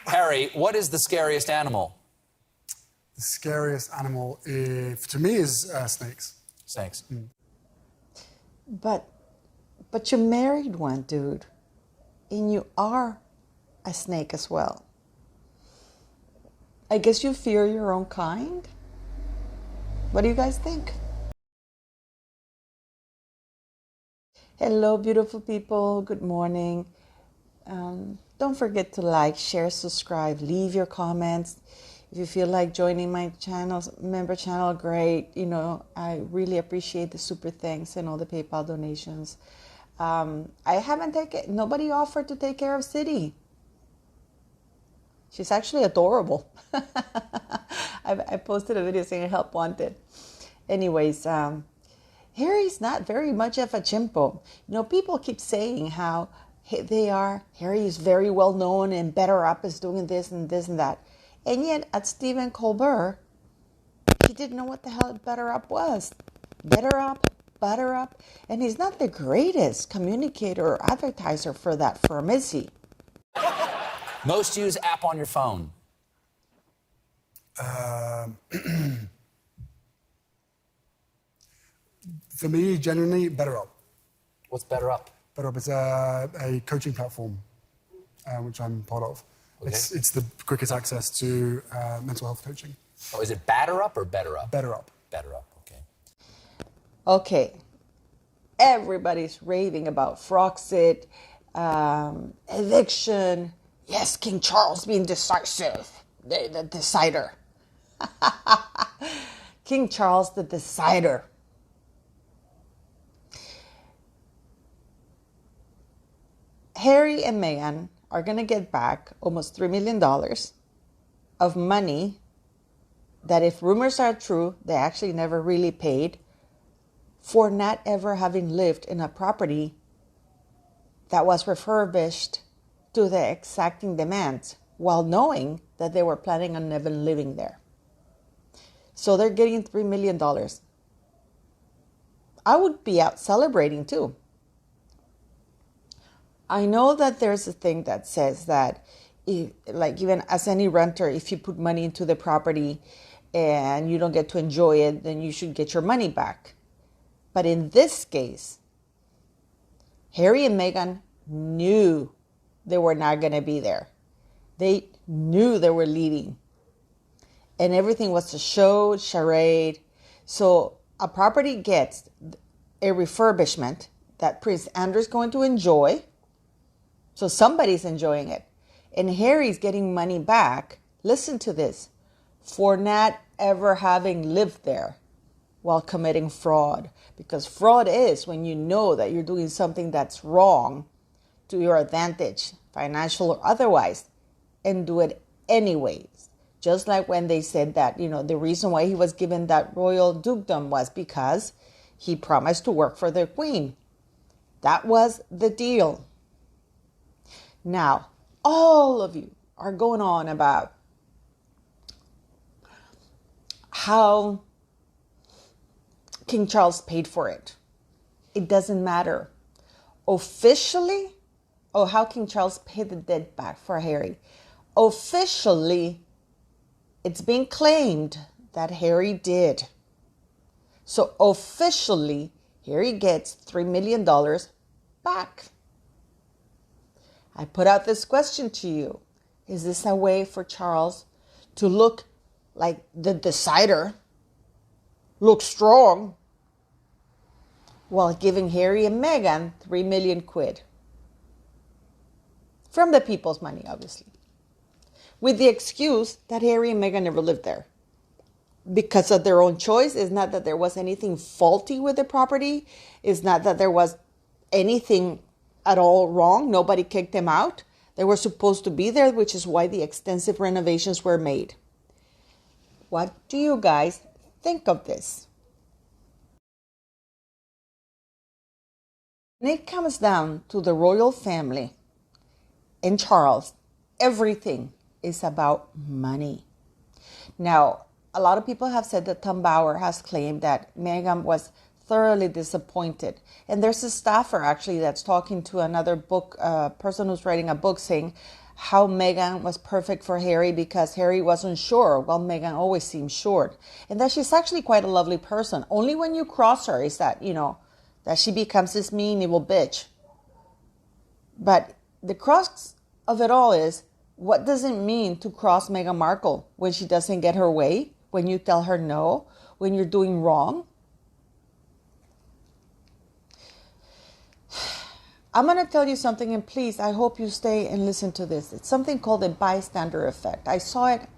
Harry, what is the scariest animal? The scariest animal, to me, is snakes. Snakes. Mm. But you married one, dude. And you are a snake as well. I guess you fear your own kind? What do you guys think? Hello, beautiful people. Good morning. Don't forget to like, share, subscribe, leave your comments. If you feel like joining my member channel, great. You know, I really appreciate the super thanks and all the PayPal donations. Nobody offered to take care of City. She's actually adorable. I posted a video saying help wanted. Anyways, Harry's not very much of a chimpo. You know, people keep saying how Harry is very well known and BetterUp is doing this and this and that. And yet at Stephen Colbert, he didn't know what the hell BetterUp was. BetterUp. And he's not the greatest communicator or advertiser for that firm, is he? Most used app on your phone? For me, genuinely, BetterUp. What's BetterUp? BetterUp is a coaching platform, which I'm part of. Okay. It's the quickest access to mental health coaching. Oh, is it BatterUp or BetterUp? BetterUp. BetterUp, okay. Okay. Everybody's raving about Frogsit, Eviction. Yes, King Charles being decisive. The decider. King Charles the decider. Harry and Meghan are going to get back almost $3 million of money that, if rumors are true, they actually never really paid for not ever having lived in a property that was refurbished to the exacting demands, while knowing that they were planning on never living there. So they're getting $3 million. I would be out celebrating too. I know that there's a thing that says that, even as any renter, if you put money into the property and you don't get to enjoy it, then you should get your money back. But in this case, Harry and Meghan knew they were not going to be there. They knew they were leaving. And everything was a show, charade. So a property gets a refurbishment that Prince Andrew's going to enjoy. So somebody's enjoying it. And Harry's getting money back, listen to this, for not ever having lived there while committing fraud. Because fraud is when you know that you're doing something that's wrong to your advantage, financial or otherwise, and do it anyways. Just like when they said that, the reason why he was given that royal dukedom was because he promised to work for the queen. That was the deal. Now, all of you are going on about how King Charles paid for it. It doesn't matter. Officially, how King Charles paid the debt back for Harry. Officially, it's being claimed that Harry did. So officially, Harry gets $3 million back. I put out this question to you. Is this a way for Charles to look like the decider, look strong, while giving Harry and Meghan $3 million quid? From the people's money, obviously. With the excuse that Harry and Meghan never lived there. Because of their own choice. It's not that there was anything faulty with the property. It's not that there was anything at all wrong. Nobody kicked them out. They were supposed to be there, which is why the extensive renovations were made. What do you guys think of this? When it comes down to the royal family and Charles, everything is about money. Now, a lot of people have said that Tom Bauer has claimed that Meghan was thoroughly disappointed. And there's a staffer actually that's talking to another book, person who's writing a book, saying how Meghan was perfect for Harry because Harry wasn't sure, while Meghan always seemed short. And that she's actually quite a lovely person. Only when you cross her is that, that she becomes this mean, evil bitch. But the crux of it all is, what does it mean to cross Meghan Markle when she doesn't get her way, when you tell her no, when you're doing wrong? I'm going to tell you something, and please, I hope you stay and listen to this. It's something called the bystander effect. I saw it,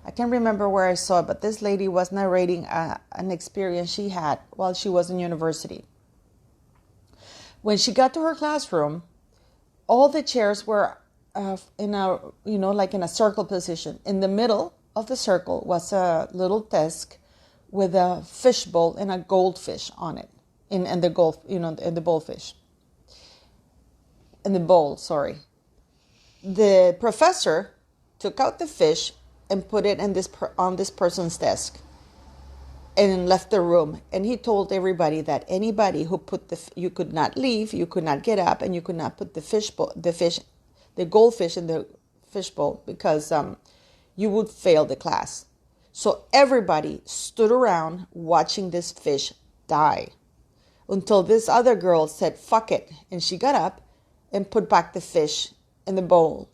I can't remember where I saw it, but this lady was narrating an experience she had while she was in university. When she got to her classroom, all the chairs were in a, like in a circle position. In the middle of the circle was a little desk with a fishbowl and a goldfish on it, and the goldfish. In the bowl, sorry. The professor took out the fish and put it on this person's desk and left the room. And he told everybody that anybody who you could not leave, you could not get up, and you could not put the goldfish in the fishbowl because you would fail the class. So everybody stood around watching this fish die until this other girl said, "Fuck it," and she got up and put back the fish in the bowl.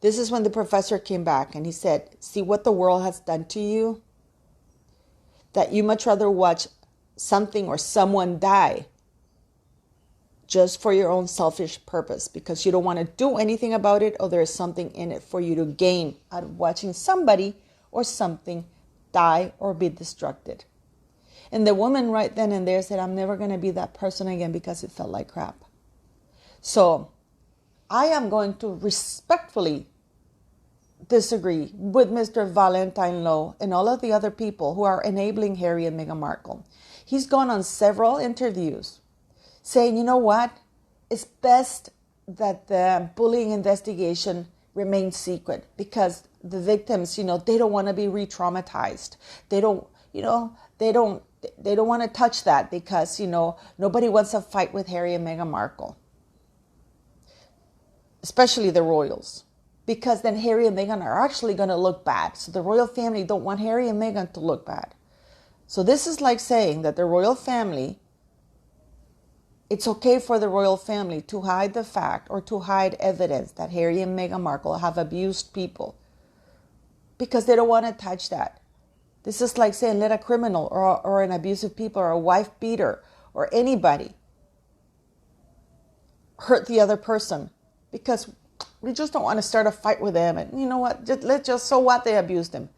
This is when the professor came back and he said, "See what the world has done to you? That you much rather watch something or someone die just for your own selfish purpose because you don't want to do anything about it, or there is something in it for you to gain out of watching somebody or something die or be destructed." And the woman right then and there said, "I'm never going to be that person again because it felt like crap." So I am going to respectfully disagree with Mr. Valentine Lowe and all of the other people who are enabling Harry and Meghan Markle. He's gone on several interviews saying, you know what, it's best that the bullying investigation remains secret because the victims, they don't want to be re-traumatized. They don't want to touch that because, nobody wants a fight with Harry and Meghan Markle. Especially the royals, because then Harry and Meghan are actually going to look bad. So the royal family don't want Harry and Meghan to look bad. So this is like saying that the royal family, it's okay for the royal family to hide the fact or to hide evidence that Harry and Meghan Markle have abused people because they don't want to touch that. This is like saying let a criminal or an abusive people or a wife beater or anybody hurt the other person, because we just don't want to start a fight with them. And you know what? So what? They abused them.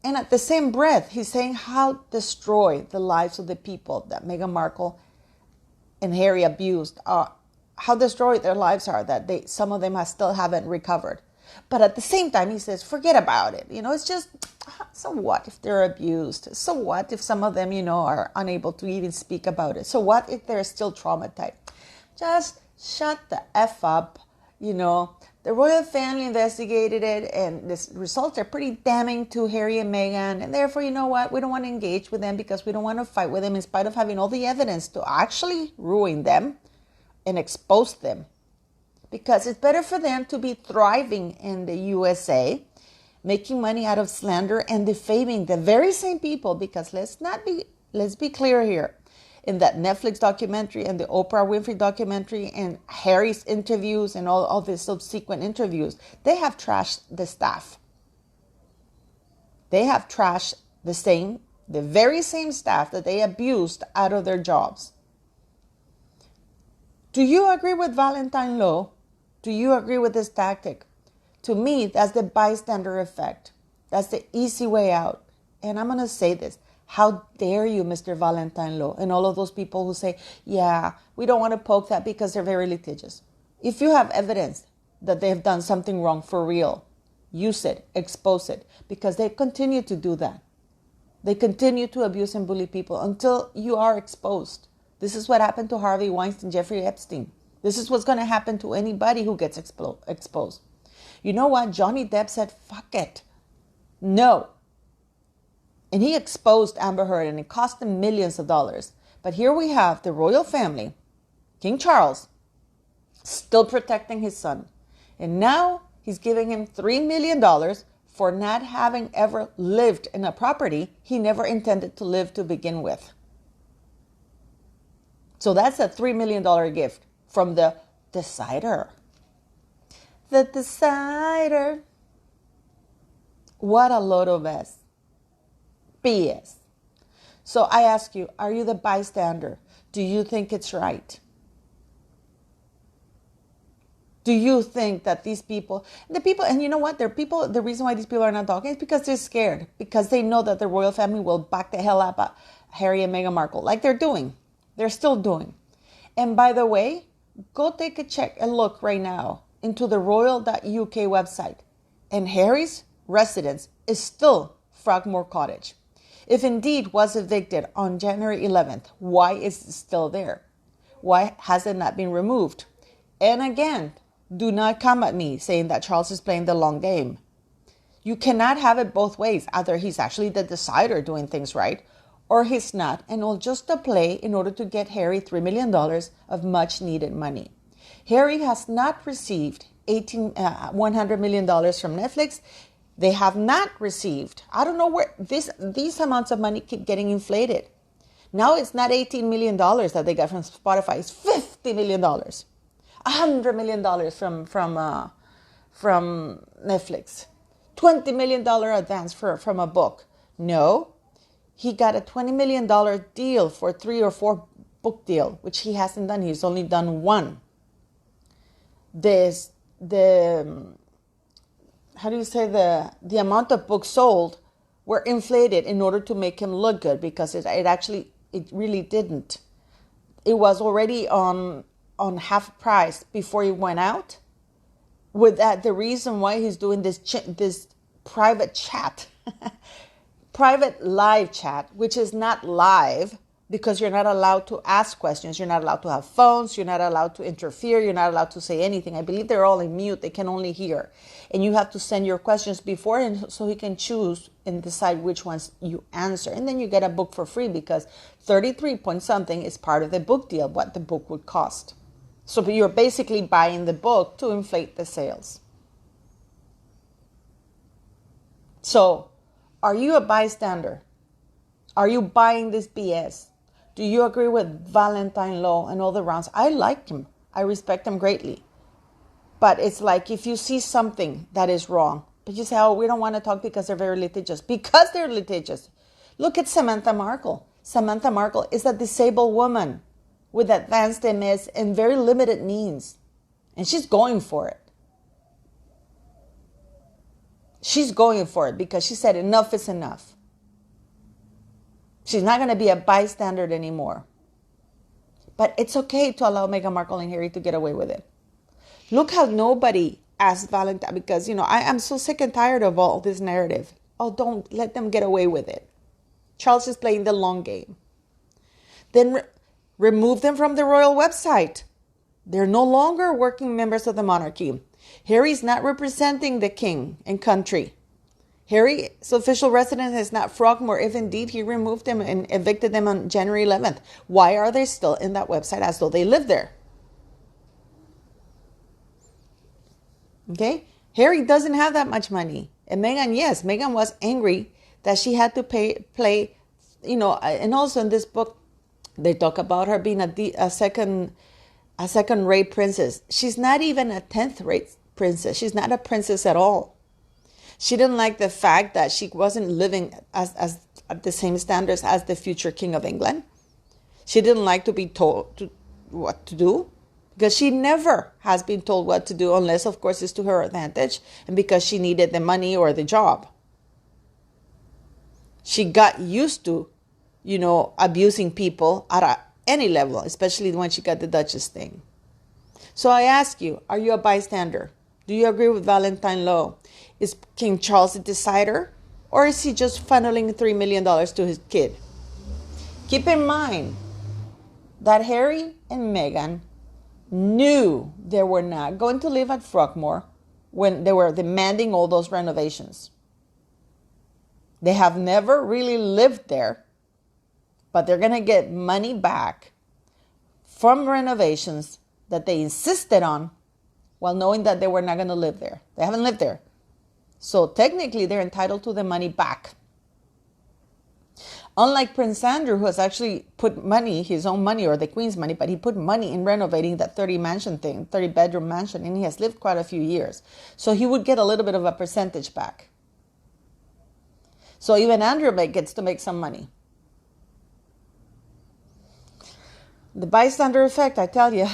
And at the same breath, he's saying how destroy the lives of the people that Meghan Markle and Harry abused. How destroyed their lives are, that some of them still haven't recovered. But at the same time, he says, forget about it. It's just, so what if they're abused? So what if some of them, are unable to even speak about it? So what if they're still traumatized? Just shut the F up. The royal family investigated it, and the results are pretty damning to Harry and Meghan. And therefore, you know what? We don't want to engage with them because we don't want to fight with them in spite of having all the evidence to actually ruin them and expose them. Because it's better for them to be thriving in the USA, making money out of slander and defaming the very same people. Because let's be clear here. In that Netflix documentary and the Oprah Winfrey documentary and Harry's interviews and all the subsequent interviews, they have trashed the staff. They have trashed the very same staff that they abused out of their jobs. Do you agree with Valentine Lowe? Do you agree with this tactic? To me, that's the bystander effect. That's the easy way out. And I'm going to say this. How dare you, Mr. Valentine Lowe, and all of those people who say, yeah, we don't want to poke that because they're very litigious. If you have evidence that they've done something wrong for real, use it, expose it, because they continue to do that. They continue to abuse and bully people until you are exposed. This is what happened to Harvey Weinstein, Jeffrey Epstein. This is what's going to happen to anybody who gets exposed. You know what? Johnny Depp said, fuck it. No. And he exposed Amber Heard, and it cost him millions of dollars. But here we have the royal family, King Charles, still protecting his son. And now He's giving him $3 million for not having ever lived in a property he never intended to live to begin with. So that's a $3 million gift from the decider. The decider. What a load of BS. So I ask you, are you the bystander? Do you think it's right? Do you think that these people, and you know what? The reason why these people are not talking is because they're scared. Because they know that the royal family will back the hell up at Harry and Meghan Markle, like they're doing. They're still doing. And by the way, go take a look right now into the royal.uk website. And Harry's residence is still Frogmore Cottage. If indeed was evicted on January 11th, why is it still there? Why has it not been removed? And again, do not come at me saying that Charles is playing the long game. You cannot have it both ways. Either he's actually the decider doing things right, or he's not, and it'll just a play in order to get Harry $3 million of much needed money. Harry has not received $100 million from Netflix. They have not received, I don't know where these amounts of money keep getting inflated. Now it's not $18 million that they got from Spotify, it's $50 million. $100 million from Netflix. $20 million advance from a book. No, he got a $20 million deal for 3 or 4 book deal, which he hasn't done. He's only done one. The amount of books sold were inflated in order to make him look good, because it really didn't. It was already on half price before he went out. With that, the reason why he's doing this private chat, private live chat, which is not live because you're not allowed to ask questions. You're not allowed to have phones. You're not allowed to interfere. You're not allowed to say anything. I believe they're all in mute. They can only hear. And you have to send your questions before, and so he can choose and decide which ones you answer. And then you get a book for free, because 33 point something is part of the book deal, what the book would cost. So you're basically buying the book to inflate the sales. So are you a bystander? Are you buying this BS? Do you agree with Valentine Law and all the rounds? I like him. I respect him greatly. But it's like, if you see something that is wrong, but you say, oh, we don't want to talk because they're very litigious. Because they're litigious. Look at Samantha Markle. Samantha Markle is a disabled woman with advanced MS and very limited means. And she's going for it. She's going for it because she said enough is enough. She's not going to be a bystander anymore. But it's okay to allow Meghan Markle and Harry to get away with it. Look how nobody asked Valentine, because, I'm so sick and tired of all this narrative. Oh, don't let them get away with it. Charles is playing the long game. Then remove them from the royal website. They're no longer working members of the monarchy. Harry's not representing the king and country. Harry's official residence is not Frogmore, if indeed he removed them and evicted them on January 11th. Why are they still in that website as though they live there? Okay? Harry doesn't have that much money. And Meghan, yes, Meghan was angry that she had to play, and also in this book, they talk about her being a second-rate princess. She's not even a 10th-rate princess. She's not a princess at all. She didn't like the fact that she wasn't living as at the same standards as the future King of England. She didn't like to be told what to do, because she never has been told what to do, unless, of course, it's to her advantage and because she needed the money or the job. She got used to, abusing people at any level, especially when she got the Duchess thing. So I ask you, are you a bystander? Do you agree with Valentine Law? Is King Charles the decider, or is he just funneling $3 million to his kid? Keep in mind that Harry and Meghan knew they were not going to live at Frogmore when they were demanding all those renovations. They have never really lived there, but they're going to get money back from renovations that they insisted on while knowing that they were not going to live there. They haven't lived there. So technically, they're entitled to the money back. Unlike Prince Andrew, who has actually put money, his own money or the Queen's money, but he put money in renovating that 30-bedroom mansion, and he has lived quite a few years. So he would get a little bit of a percentage back. So even Andrew gets to make some money. The bystander effect, I tell you,